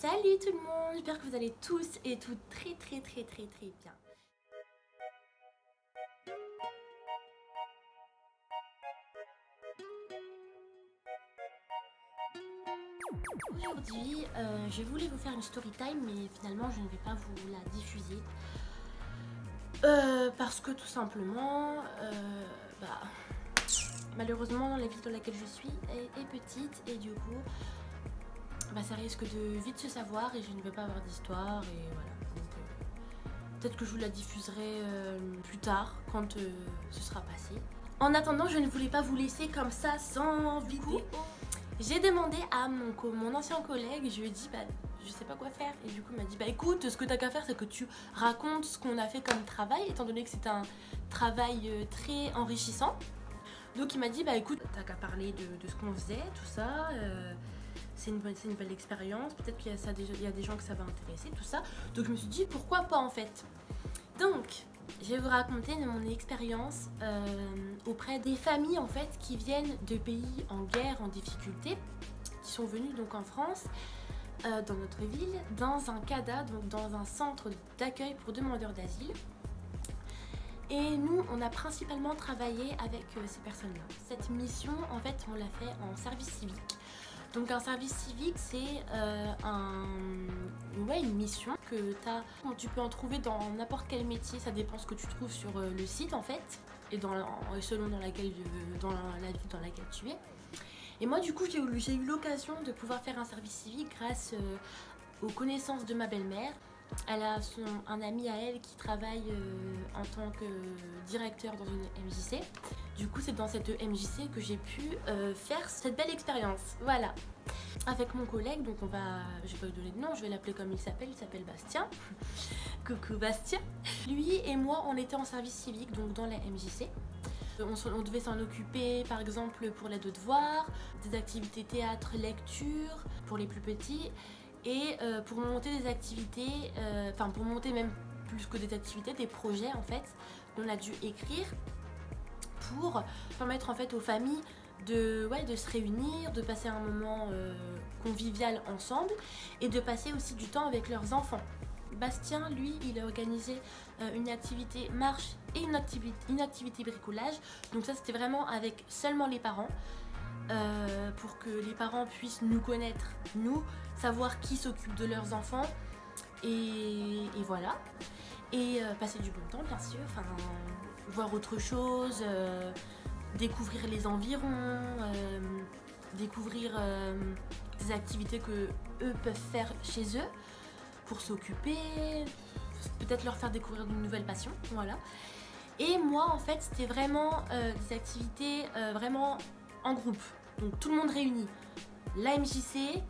Salut tout le monde, j'espère que vous allez tous et toutes très bien. Aujourd'hui, je voulais vous faire une story time, mais finalement je ne vais pas vous la diffuser. Parce que tout simplement, malheureusement la ville dans laquelle je suis est petite et du coup, ça risque de vite se savoir et je ne vais pas avoir d'histoire et voilà. Donc peut-être que je vous la diffuserai plus tard quand ce sera passé. En attendant, je ne voulais pas vous laisser comme ça sans vidéo. J'ai demandé à mon ancien collègue, je lui ai dit je sais pas quoi faire et du coup il m'a dit écoute, ce que t'as qu'à faire c'est que tu racontes ce qu'on a fait comme travail étant donné que c'est un travail très enrichissant. Donc il m'a dit écoute, t'as qu'à parler de ce qu'on faisait, tout ça, c'est une belle expérience, peut-être qu'il y a des gens que ça va intéresser, tout ça. Donc je me suis dit pourquoi pas en fait. Donc je vais vous raconter de mon expérience auprès des familles en fait qui viennent de pays en guerre, en difficulté, qui sont venus donc en France, dans notre ville, dans un CADA, donc dans un centre d'accueil pour demandeurs d'asile. Et nous, on a principalement travaillé avec ces personnes-là. Cette mission, en fait, on l'a fait en service civique. Donc un service civique, c'est une mission que tu peux en trouver dans n'importe quel métier, ça dépend ce que tu trouves sur le site en fait, et selon la ville dans laquelle tu es. Et moi du coup j'ai eu l'occasion de pouvoir faire un service civique grâce aux connaissances de ma belle-mère. Elle a un ami à elle qui travaille en tant que directeur dans une MJC. Du coup, c'est dans cette MJC que j'ai pu faire cette belle expérience. Voilà. Avec mon collègue, donc je vais pas lui donner de nom, je vais l'appeler comme il s'appelle Bastien. Coucou Bastien. Lui et moi, on était en service civique, donc dans la MJC. On devait s'en occuper par exemple pour l'aide aux devoirs, des activités théâtre, lecture pour les plus petits. Et pour monter des activités, pour monter même plus que des activités, des projets en fait, on a dû écrire pour permettre en fait aux familles de se réunir, de passer un moment convivial ensemble et de passer aussi du temps avec leurs enfants. Bastien, lui, il a organisé une activité marche et une activité bricolage. Donc ça, c'était vraiment avec seulement les parents. Pour que les parents puissent nous connaître, nous, savoir qui s'occupe de leurs enfants et voilà. Et passer du bon temps bien sûr, voir autre chose, découvrir les environs, découvrir des activités que eux peuvent faire chez eux pour s'occuper, peut-être leur faire découvrir une nouvelle passion, voilà. Et moi en fait c'était vraiment des activités vraiment en groupe, donc tout le monde réuni, la MJC,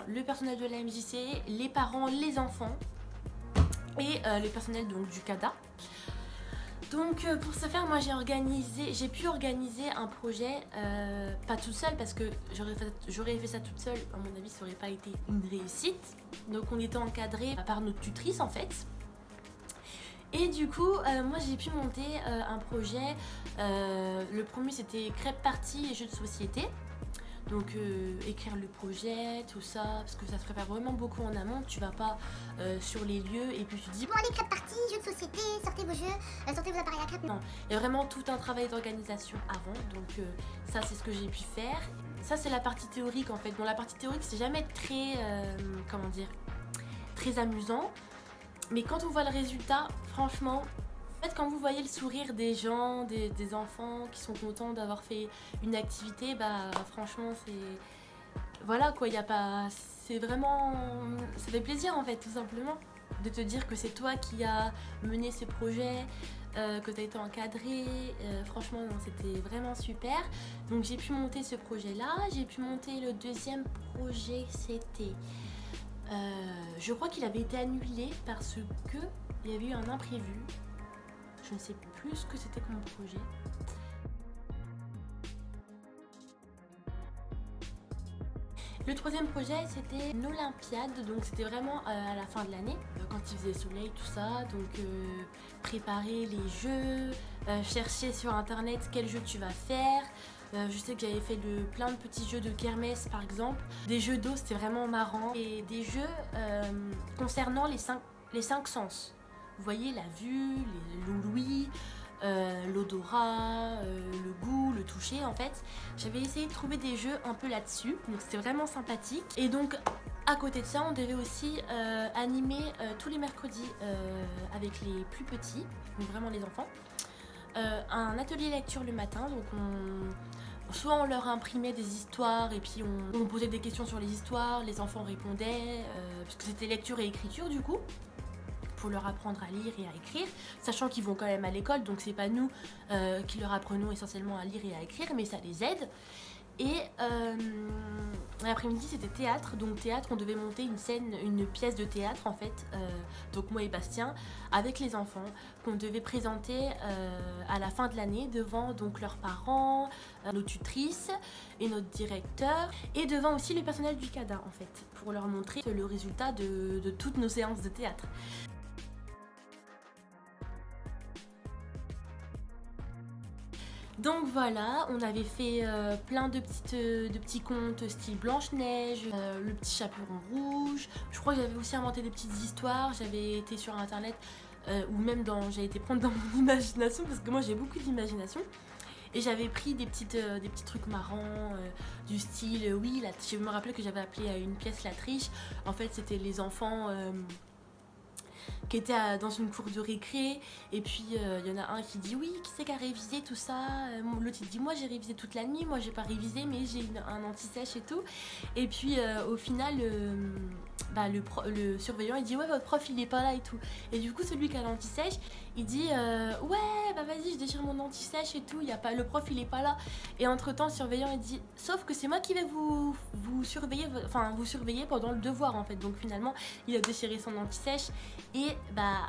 le personnel de la MJC, les parents, les enfants et le personnel donc du CADA. Donc pour ce faire, moi j'ai pu organiser un projet, pas toute seule parce que j'aurais fait ça toute seule, à mon avis ça aurait pas été une réussite. Donc on était encadré par notre tutrice en fait. Et du coup, moi j'ai pu monter un projet. Le premier c'était crêpe party et jeux de société. Donc écrire le projet, tout ça, parce que ça se prépare vraiment beaucoup en amont. Tu vas pas sur les lieux et puis tu dis bon allez, crêpe party, jeux de société, sortez vos jeux, sortez vos appareils à crêpes. Non, il y a vraiment tout un travail d'organisation avant. Donc ça c'est ce que j'ai pu faire. Ça c'est la partie théorique en fait. Bon, la partie théorique c'est jamais très, très amusant. Mais quand on voit le résultat, franchement, en fait, quand vous voyez le sourire des gens, des enfants qui sont contents d'avoir fait une activité, franchement, c'est... Voilà quoi, il y a pas... C'est vraiment... Ça fait plaisir en fait, tout simplement, de te dire que c'est toi qui as mené ce projet, que tu as été encadré. Franchement, c'était vraiment super. Donc j'ai pu monter ce projet-là. J'ai pu monter le deuxième projet, c'était... je crois qu'il avait été annulé parce que il y avait eu un imprévu. Je ne sais plus ce que c'était comme projet. Le troisième projet c'était une Olympiade, donc c'était vraiment à la fin de l'année, quand il faisait soleil, tout ça. Donc préparer les jeux, chercher sur internet quel jeu tu vas faire, Je sais que j'avais fait plein de petits jeux de kermesse par exemple. Des jeux d'eau, c'était vraiment marrant. Et des jeux concernant les cinq sens. Vous voyez, la vue, l'ouïe, l'odorat, le goût, le toucher en fait. J'avais essayé de trouver des jeux un peu là-dessus, donc c'était vraiment sympathique. Et donc à côté de ça, on devait aussi animer tous les mercredis avec les plus petits, donc vraiment les enfants, un atelier lecture le matin. Donc soit on leur imprimait des histoires et puis on posait des questions sur les histoires, les enfants répondaient, puisque c'était lecture et écriture du coup, pour leur apprendre à lire et à écrire, sachant qu'ils vont quand même à l'école, donc c'est pas nous qui leur apprenons essentiellement à lire et à écrire, mais ça les aide. Et l'après-midi c'était théâtre, donc théâtre on devait monter une pièce de théâtre en fait, donc moi et Bastien, avec les enfants, qu'on devait présenter à la fin de l'année devant donc leurs parents, nos tutrices et notre directeur, et devant aussi le personnel du CADA en fait, pour leur montrer le résultat de toutes nos séances de théâtre. Donc voilà, on avait fait plein de petits contes style Blanche-Neige, le petit chaperon rouge. Je crois que j'avais aussi inventé des petites histoires. J'avais été sur internet ou même j'ai été prendre dans mon imagination, parce que moi j'ai beaucoup d'imagination. Et j'avais pris des petits trucs marrants du style, oui, je me rappelais que j'avais appelé une pièce La Triche. En fait c'était les enfants qui était dans une cour de récré, et puis il y en a un qui dit oui, qui c'est qui a révisé tout ça, l'autre il dit moi j'ai révisé toute la nuit, moi j'ai pas révisé mais j'ai un anti-sèche et tout, et puis au final le surveillant il dit ouais votre prof il est pas là et tout, et du coup celui qui a l'anti-sèche il dit ouais bah vas-y je déchire mon anti-sèche et tout, le prof il est pas là, et entre temps le surveillant il dit sauf que c'est moi qui vais vous surveiller, enfin vous surveiller pendant le devoir en fait, donc finalement il a déchiré son anti-sèche et bah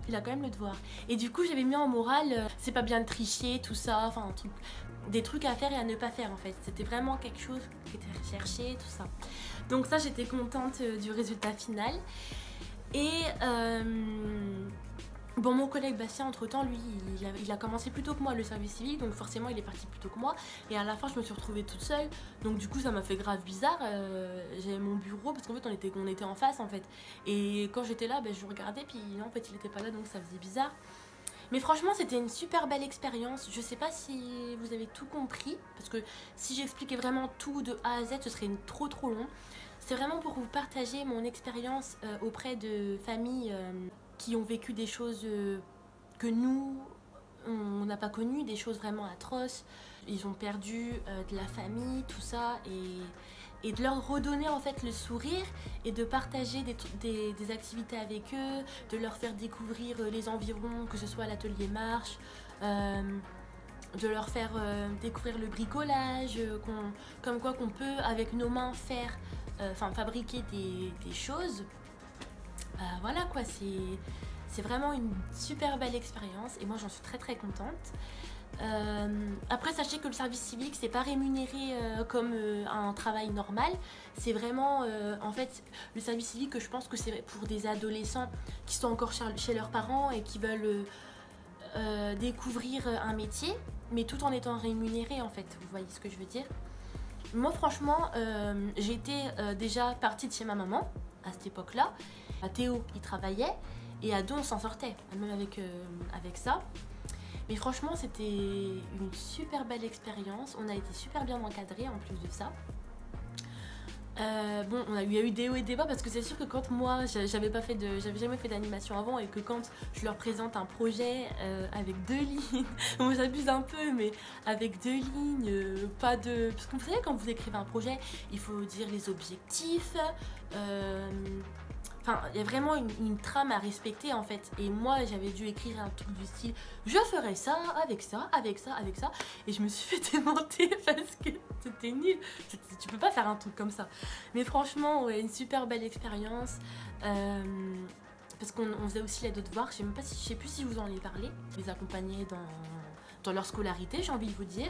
il a quand même le devoir. Et du coup j'avais mis en morale c'est pas bien de tricher tout ça, enfin des trucs à faire et à ne pas faire en fait, c'était vraiment quelque chose qui était recherché tout ça. Donc ça j'étais contente du résultat final. Et bon, mon collègue Bastien, entre temps, lui, il a commencé plus tôt que moi le service civique, donc forcément il est parti plus tôt que moi. Et à la fin, je me suis retrouvée toute seule, donc du coup, ça m'a fait grave bizarre. J'avais mon bureau, parce qu'en fait, on était en face en fait. Et quand j'étais là, je regardais, puis non, en fait, il était pas là, donc ça faisait bizarre. Mais franchement, c'était une super belle expérience. Je sais pas si vous avez tout compris, parce que si j'expliquais vraiment tout de A à Z, ce serait trop long. C'est vraiment pour vous partager mon expérience auprès de familles qui ont vécu des choses que nous, on n'a pas connues, des choses vraiment atroces. Ils ont perdu de la famille, tout ça, et de leur redonner en fait le sourire et de partager des activités avec eux, de leur faire découvrir les environs, que ce soit l'atelier marche, de leur faire découvrir le bricolage, comme quoi qu'on peut avec nos mains faire, fabriquer des choses. Voilà quoi, c'est vraiment une super belle expérience et moi j'en suis très contente. Après sachez que le service civique c'est pas rémunéré comme un travail normal, c'est vraiment en fait le service civique, je pense que c'est pour des adolescents qui sont encore chez leurs parents et qui veulent découvrir un métier, mais tout en étant rémunéré en fait, vous voyez ce que je veux dire. Moi franchement j'étais déjà partie de chez ma maman à cette époque là. Théo il travaillait et à deux on s'en sortait même avec ça. Mais franchement c'était une super belle expérience, on a été super bien encadrés en plus de ça. Bon, il y a eu des hauts et des bas parce que c'est sûr que quand moi j'avais jamais fait d'animation avant, et que quand je leur présente un projet avec 2 lignes, bon j'abuse un peu mais avec 2 lignes, pas de... Parce que vous savez quand vous écrivez un projet, il faut dire les objectifs, enfin, il y a vraiment une trame à respecter en fait. Et moi, j'avais dû écrire un truc du style je ferai ça, avec ça, avec ça, avec ça. Et je me suis fait démonter parce que c'était nul. Tu peux pas faire un truc comme ça. Mais franchement, ouais, une super belle expérience. Parce qu'on faisait aussi les devoirs. Je sais plus si je vous en ai parlé. Je les accompagnais dans leur scolarité, j'ai envie de vous dire.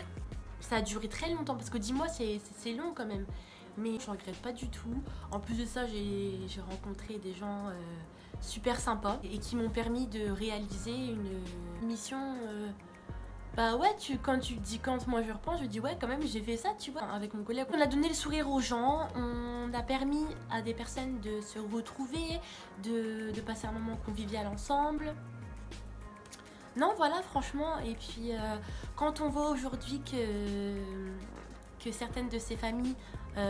Ça a duré très longtemps parce que 10 mois, c'est long quand même. Mais je regrette pas du tout. En plus de ça, j'ai rencontré des gens super sympas et qui m'ont permis de réaliser une mission Bah ouais, quand moi je repense, je dis ouais, quand même j'ai fait ça, tu vois, avec mon collègue. On a donné le sourire aux gens, on a permis à des personnes de se retrouver, de passer un moment convivial ensemble. Non, voilà, franchement, et puis quand on voit aujourd'hui que certaines de ces familles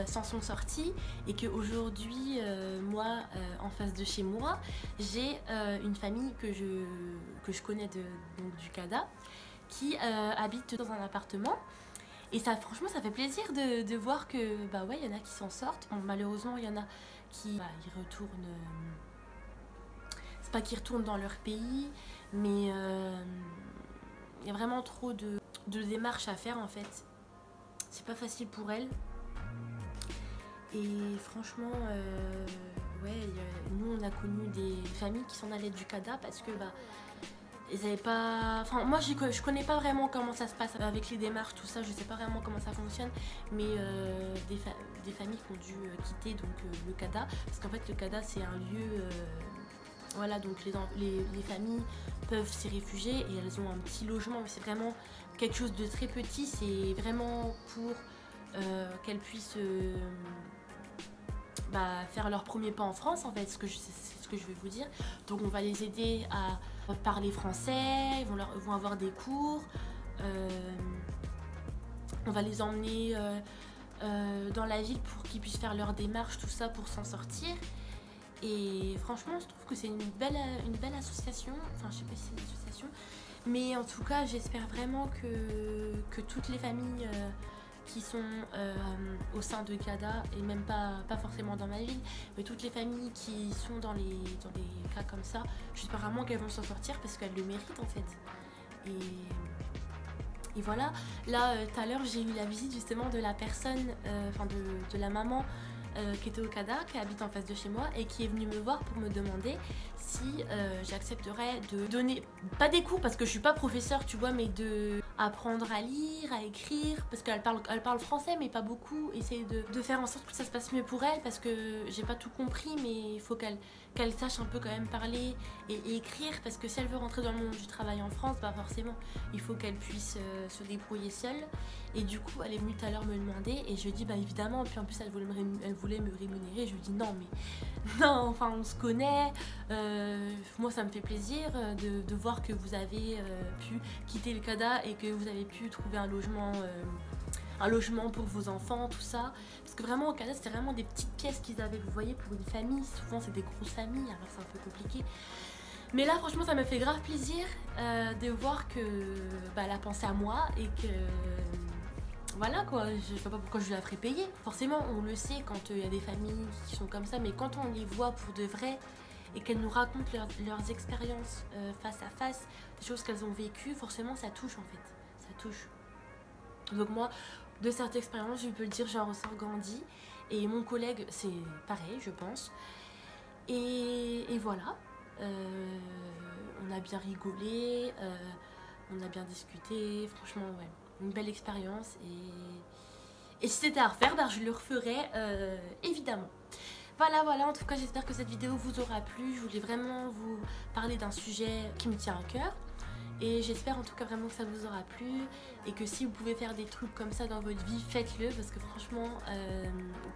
s'en sont sorties et qu'aujourd'hui, moi, en face de chez moi, j'ai une famille que je connais donc, du CADA qui habite dans un appartement. Et ça, franchement, ça fait plaisir de voir que, bah ouais, il y en a qui s'en sortent. Bon, malheureusement, il y en a qui ils retournent... c'est pas qu'ils retournent dans leur pays, mais il y a vraiment trop de démarches à faire, en fait. C'est pas facile pour elles. Et franchement, ouais, nous, on a connu des familles qui s'en allaient du CADA parce que, bah, ils avaient pas... Enfin, moi, je connais pas vraiment comment ça se passe avec les démarches, tout ça. Je sais pas vraiment comment ça fonctionne. Mais des familles qui ont dû quitter donc, le CADA. Parce qu'en fait, le CADA, c'est un lieu... voilà, donc les familles peuvent s'y réfugier et elles ont un petit logement. Mais c'est vraiment quelque chose de très petit. C'est vraiment pour qu'elles puissent... faire leur premier pas en France, en fait, c'est ce que je vais vous dire. Donc on va les aider à parler français, ils vont avoir des cours, on va les emmener dans la ville pour qu'ils puissent faire leur démarche, tout ça, pour s'en sortir. Et franchement, je trouve que c'est une belle association, enfin je sais pas si c'est une association, mais en tout cas j'espère vraiment que toutes les familles qui sont au sein de CADA, et même pas forcément dans ma ville, mais toutes les familles qui sont dans les cas comme ça, j'espère vraiment qu'elles vont s'en sortir parce qu'elles le méritent en fait. Et voilà, là tout à l'heure j'ai eu la visite justement de la personne, de la maman qui était au CADA, qui habite en face de chez moi et qui est venue me voir pour me demander si j'accepterais de donner, pas des cours parce que je suis pas professeure tu vois, mais de apprendre à lire, à écrire, parce qu'elle parle français mais pas beaucoup, essayer de faire en sorte que ça se passe mieux pour elle parce que j'ai pas tout compris, mais il faut qu'elle sache un peu quand même parler et écrire, parce que si elle veut rentrer dans le monde du travail en France, bah forcément il faut qu'elle puisse se débrouiller seule. Et du coup elle est venue tout à l'heure me demander et je lui ai dit bah évidemment, puis en plus elle voulait me rémunérer. Je lui ai dit non mais non, enfin on se connaît, moi ça me fait plaisir de voir que vous avez pu quitter le CADA et que vous avez pu trouver un logement pour vos enfants, tout ça. Parce que vraiment au CADA c'était vraiment des petites pièces qu'ils avaient, vous voyez, pour une famille. Souvent c'est des grosses familles, alors c'est un peu compliqué. Mais là franchement ça m'a fait grave plaisir de voir que elle a pensé à moi et que voilà quoi, je sais pas pourquoi je la ferais payer. Forcément on le sait quand il y a des familles qui sont comme ça, mais quand on les voit pour de vrai et qu'elles nous racontent leurs expériences face à face, des choses qu'elles ont vécues, forcément ça touche en fait, ça touche. Donc moi, de cette expérience, je peux le dire, j'en ressors grandi. Et mon collègue, c'est pareil, je pense. Et voilà, on a bien rigolé, on a bien discuté, franchement, ouais, une belle expérience. Et si c'était à refaire, je le referais, évidemment. Voilà, en tout cas, j'espère que cette vidéo vous aura plu. Je voulais vraiment vous parler d'un sujet qui me tient à cœur. Et j'espère en tout cas vraiment que ça vous aura plu et que si vous pouvez faire des trucs comme ça dans votre vie, faites-le, parce que franchement,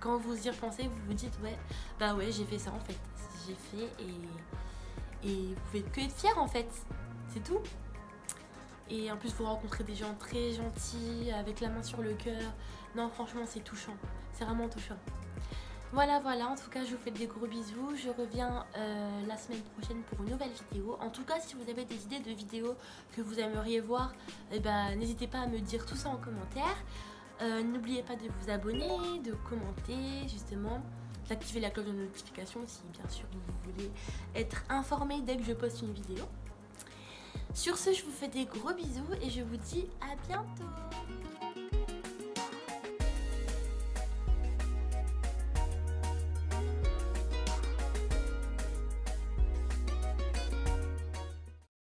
quand vous y repensez, vous vous dites ouais, bah ouais, j'ai fait ça en fait, j'ai fait et vous pouvez que être fiers en fait, c'est tout. Et en plus vous rencontrez des gens très gentils, avec la main sur le cœur. Non franchement c'est touchant, c'est vraiment touchant. Voilà, en tout cas je vous fais des gros bisous, je reviens la semaine prochaine pour une nouvelle vidéo. En tout cas si vous avez des idées de vidéos que vous aimeriez voir, n'hésitez pas à me dire tout ça en commentaire. N'oubliez pas de vous abonner, de commenter justement, d'activer la cloche de notification si bien sûr vous voulez être informé dès que je poste une vidéo. Sur ce, je vous fais des gros bisous et je vous dis à bientôt.